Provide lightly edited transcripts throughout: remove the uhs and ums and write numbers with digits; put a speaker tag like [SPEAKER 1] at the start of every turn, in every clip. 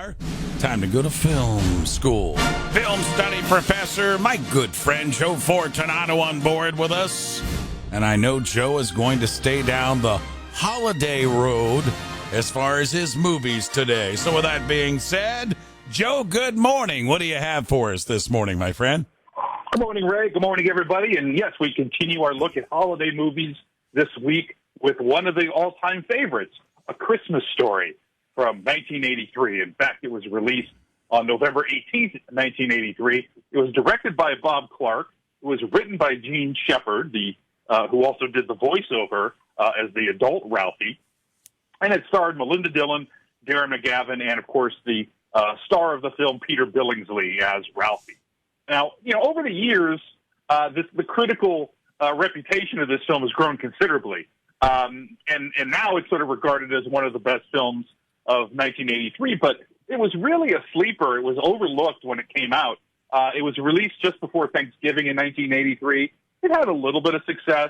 [SPEAKER 1] WAKR. Time to go to film school. Film study professor, my good friend Joe Fortunato on board with us. And I know Joe is going to stay down the holiday road as far as his movies today. So with that being said, Joe, good morning. What do you have for us this morning, my friend?
[SPEAKER 2] Good morning, Ray. Good morning, everybody. And yes, we continue our look at holiday movies this week with one of the all-time favorites, A Christmas Story from 1983. In fact, it was released on November 18th, 1983. It was directed by Bob Clark. It was written by Gene Shepard, who also did the voiceover as the adult Ralphie. And it starred Melinda Dillon, Darren McGavin, and, of course, the star of the film, Peter Billingsley, as Ralphie. Now, over the years, the critical reputation of this film has grown considerably. And now it's sort of regarded as one of the best films of 1983, but it was really a sleeper. It was overlooked when it came out. It was released just before Thanksgiving in 1983. It had a little bit of success,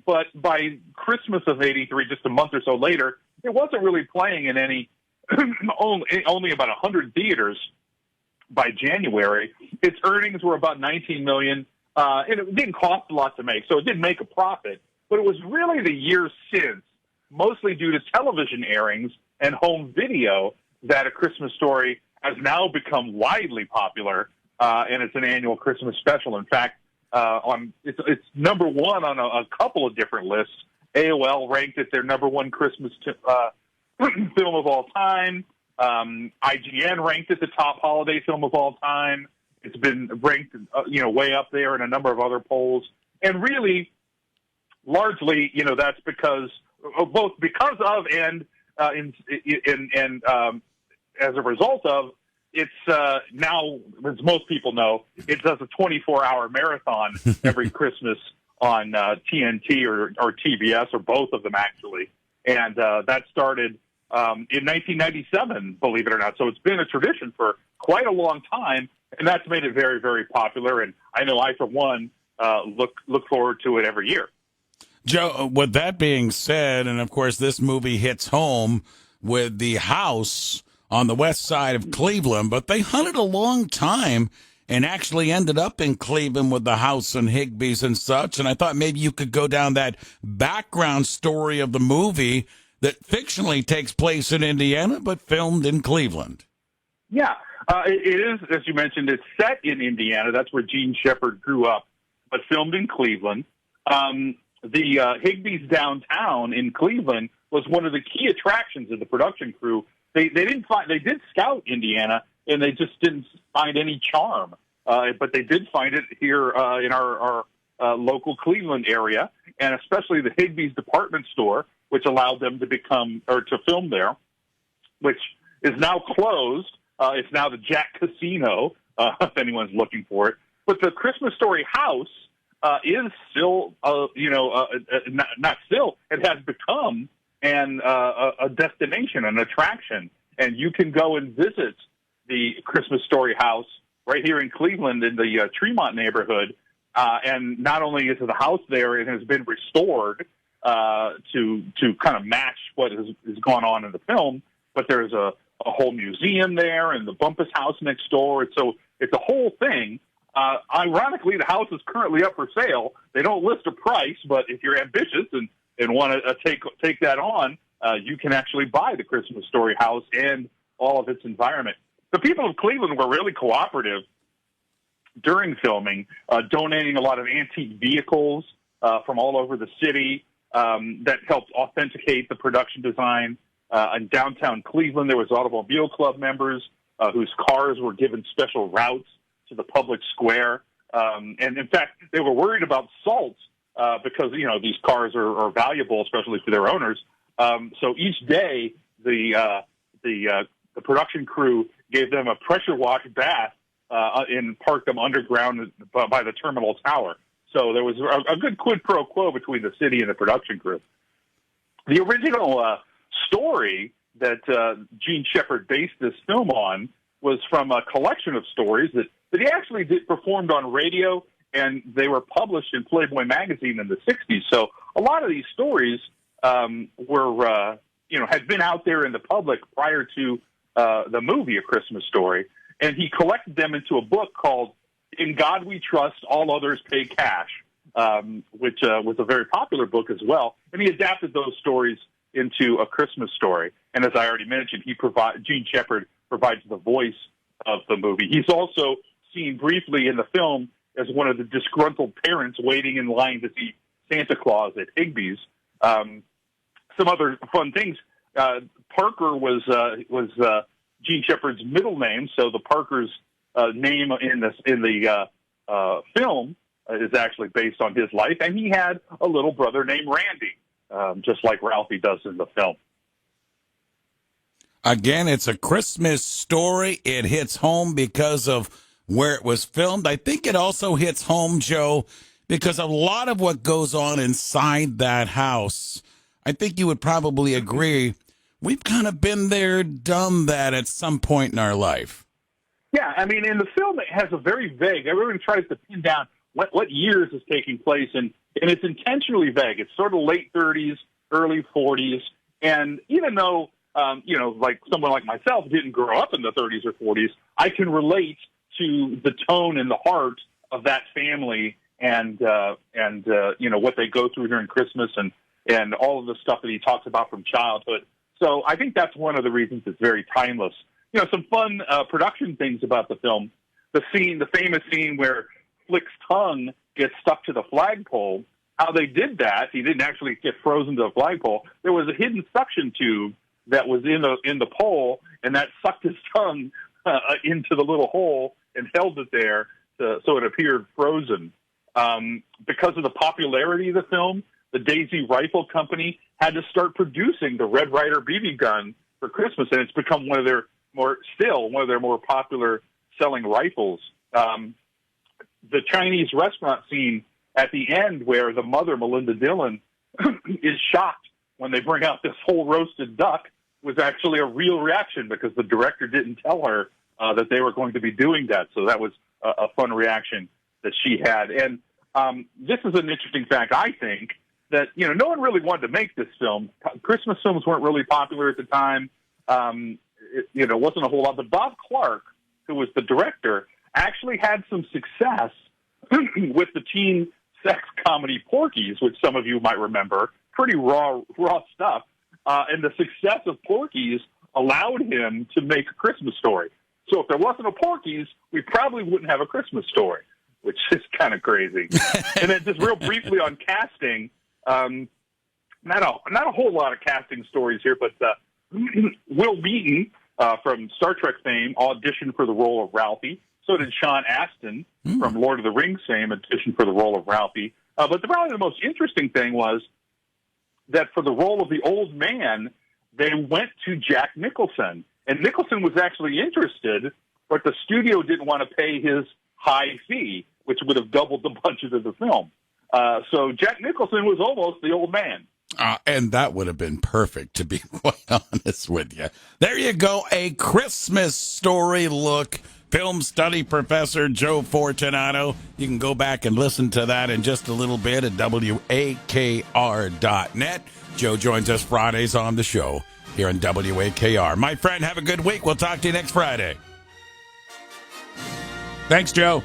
[SPEAKER 2] but by Christmas of 83, just a month or so later, it wasn't really playing in any, only about 100 theaters by January. Its earnings were about $19 million, and it didn't cost a lot to make, so it didn't make a profit. But it was really the years since, mostly due to television airings and home video, that A Christmas Story has now become widely popular, and it's an annual Christmas special. In fact, it's number one on a couple of different lists. AOL ranked it their number one Christmas film of all time. IGN ranked it the top holiday film of all time. It's been ranked, way up there in a number of other polls. And really, largely, that's because and as a result of, it's now, as most people know, it does a 24-hour marathon every Christmas on TNT or TBS, or both of them, actually. And that started in 1997, believe it or not. So it's been a tradition for quite a long time, and that's made it very, very popular. And I know I, for one, look forward to it every year.
[SPEAKER 1] Joe, with that being said, and of course this movie hits home with the house on the west side of Cleveland, but they hunted a long time and actually ended up in Cleveland with the house and Higbee's and such. And I thought maybe you could go down that background story of the movie that fictionally takes place in Indiana, but filmed in Cleveland.
[SPEAKER 2] Yeah, it is, as you mentioned, it's set in Indiana. That's where Gene Shepard grew up, but filmed in Cleveland. The Higbee's downtown in Cleveland was one of the key attractions of the production crew. They did scout Indiana, and they just didn't find any charm. But they did find it here in our local Cleveland area, and especially the Higbee's department store, which allowed them to film there, which is now closed. It's now the Jack Casino, if anyone's looking for it. But the Christmas Story house is still, not still, it has become a destination, an attraction. And you can go and visit the Christmas Story house right here in Cleveland in the Tremont neighborhood. And not only is the house there, it has been restored to kind of match what has gone on in the film, but there's a whole museum there and the Bumpus house next door. So it's a whole thing. Ironically, the house is currently up for sale. They don't list a price, but if you're ambitious and want to take that on, you can actually buy the Christmas Story house and all of its environment. The people of Cleveland were really cooperative during filming, donating a lot of antique vehicles from all over the city that helped authenticate the production design. In downtown Cleveland, there was Automobile Club members whose cars were given special routes to the public square. And in fact, they were worried about salt because, these cars are valuable, especially for their owners. So each day, the production crew gave them a pressure wash bath and parked them underground by the terminal tower. So there was a good quid pro quo between the city and the production crew. The original story that Gene Shepard based this film on was from a collection of stories that he actually performed on radio, and they were published in Playboy magazine in the 60s. So a lot of these stories had been out there in the public prior to the movie A Christmas Story, and he collected them into a book called "In God We Trust, All Others Pay Cash," which was a very popular book as well. And he adapted those stories into A Christmas Story. And as I already mentioned, Gene Shepherd provides the voice of the movie. He's also seen briefly in the film as one of the disgruntled parents waiting in line to see Santa Claus at Higbee's. Some other fun things. Parker was Gene Shepherd's middle name, so the Parker's name in the film is actually based on his life, and he had a little brother named Randy, just like Ralphie does in the film.
[SPEAKER 1] Again, it's A Christmas Story. It hits home because of where it was filmed. I think it also hits home, Joe, because a lot of what goes on inside that house, I think you would probably agree, we've kind of been there, done that at some point in our life.
[SPEAKER 2] Yeah, I mean, in the film, it has a very vague, everyone tries to pin down what years is taking place, and it's intentionally vague. It's sort of late 30s, early 40s, and even though, like someone like myself didn't grow up in the 30s or 40s, I can relate to the tone and the heart of that family and what they go through during Christmas and all of the stuff that he talks about from childhood. So I think that's one of the reasons it's very timeless. Some fun production things about the film. The famous scene where Flick's tongue gets stuck to the flagpole. How they did that, he didn't actually get frozen to the flagpole. There was a hidden suction tube that was in the pole, and that sucked his tongue into the little hole and held it there so it appeared frozen. Because of the popularity of the film, the Daisy Rifle Company had to start producing the Red Ryder BB gun for Christmas, and it's become one of their more popular selling rifles. The Chinese restaurant scene at the end where the mother, Melinda Dillon, is shocked when they bring out this whole roasted duck was actually a real reaction because the director didn't tell her that they were going to be doing that. So that was a fun reaction that she had. And this is an interesting fact, I think, that, no one really wanted to make this film. Christmas films weren't really popular at the time. It wasn't a whole lot. But Bob Clark, who was the director, actually had some success with the teen sex comedy Porky's, which some of you might remember. Pretty raw stuff. And the success of Porky's allowed him to make A Christmas Story. So if there wasn't a Porky's, we probably wouldn't have A Christmas Story, which is kind of crazy. And then just real briefly on casting, not a whole lot of casting stories here, but Will Wheaton from Star Trek fame auditioned for the role of Ralphie. So did Sean Astin from Lord of the Rings fame auditioned for the role of Ralphie. But probably the most interesting thing was that for the role of the old man, they went to Jack Nicholson. And Nicholson was actually interested, but the studio didn't want to pay his high fee, which would have doubled the budget of the film. So Jack Nicholson was almost the old man.
[SPEAKER 1] And that would have been perfect, to be quite honest with you. There you go, A Christmas Story look. Film study professor Joe Fortunato. You can go back and listen to that in just a little bit at WAKR.net. Joe joins us Fridays on the show here on WAKR. My friend, have a good week. We'll talk to you next Friday. Thanks, Joe.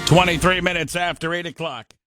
[SPEAKER 1] 23 minutes after 8 o'clock.